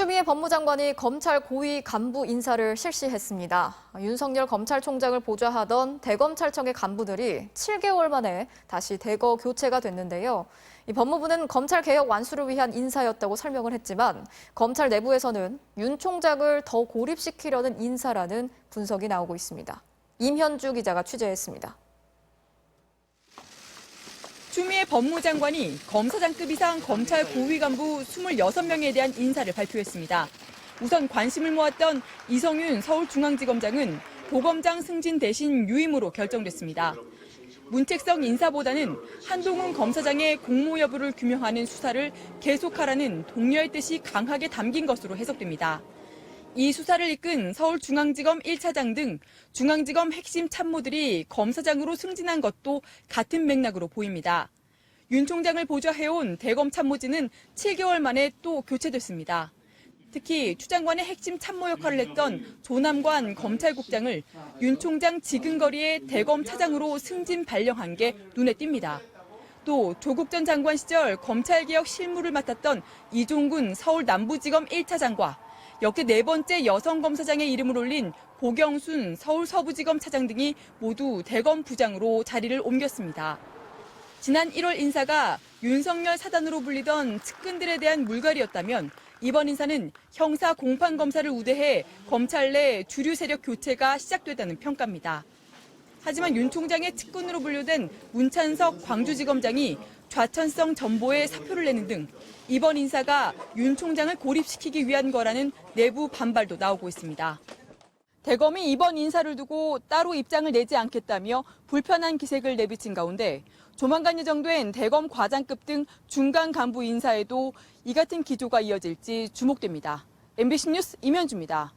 추미애 법무장관이 검찰 고위 간부 인사를 실시했습니다. 윤석열 검찰총장을 보좌하던 대검찰청의 간부들이 7개월 만에 다시 대거 교체가 됐는데요. 이 법무부는 검찰개혁 완수를 위한 인사였다고 설명을 했지만 검찰 내부에서는 윤 총장을 더 고립시키려는 인사라는 분석이 나오고 있습니다. 임현주 기자가 취재했습니다. 추미애 법무장관이 검사장급 이상 검찰 고위 간부 26명에 대한 인사를 발표했습니다. 우선 관심을 모았던 이성윤 서울중앙지검장은 도검장 승진 대신 유임으로 결정됐습니다. 문책성 인사보다는 한동훈 검사장의 공모 여부를 규명하는 수사를 계속하라는 동료의 뜻이 강하게 담긴 것으로 해석됩니다. 이 수사를 이끈 서울중앙지검 1차장 등 중앙지검 핵심 참모들이 검사장으로 승진한 것도 같은 맥락으로 보입니다. 윤 총장을 보좌해온 대검 참모진은 7개월 만에 또 교체됐습니다. 특히 추 장관의 핵심 참모 역할을 했던 조남관 검찰국장을 윤 총장 지근거리의 대검 차장으로 승진 발령한 게 눈에 띕니다. 또 조국 전 장관 시절 검찰개혁 실무를 맡았던 이종군 서울 남부지검 1차장과 역대 4번째 여성 검사장의 이름을 올린 고경순 서울 서부지검 차장 등이 모두 대검 부장으로 자리를 옮겼습니다. 지난 1월 인사가 윤석열 사단으로 불리던 측근들에 대한 물갈이였다면 이번 인사는 형사 공판 검사를 우대해 검찰 내 주류 세력 교체가 시작됐다는 평가입니다. 하지만 윤 총장의 측근으로 분류된 문찬석 광주지검장이 좌천성 전보에 사표를 내는 등 이번 인사가 윤 총장을 고립시키기 위한 거라는 내부 반발도 나오고 있습니다. 대검이 이번 인사를 두고 따로 입장을 내지 않겠다며 불편한 기색을 내비친 가운데 조만간 예정된 대검 과장급 등 중간 간부 인사에도 이 같은 기조가 이어질지 주목됩니다. MBC 뉴스 임현주입니다.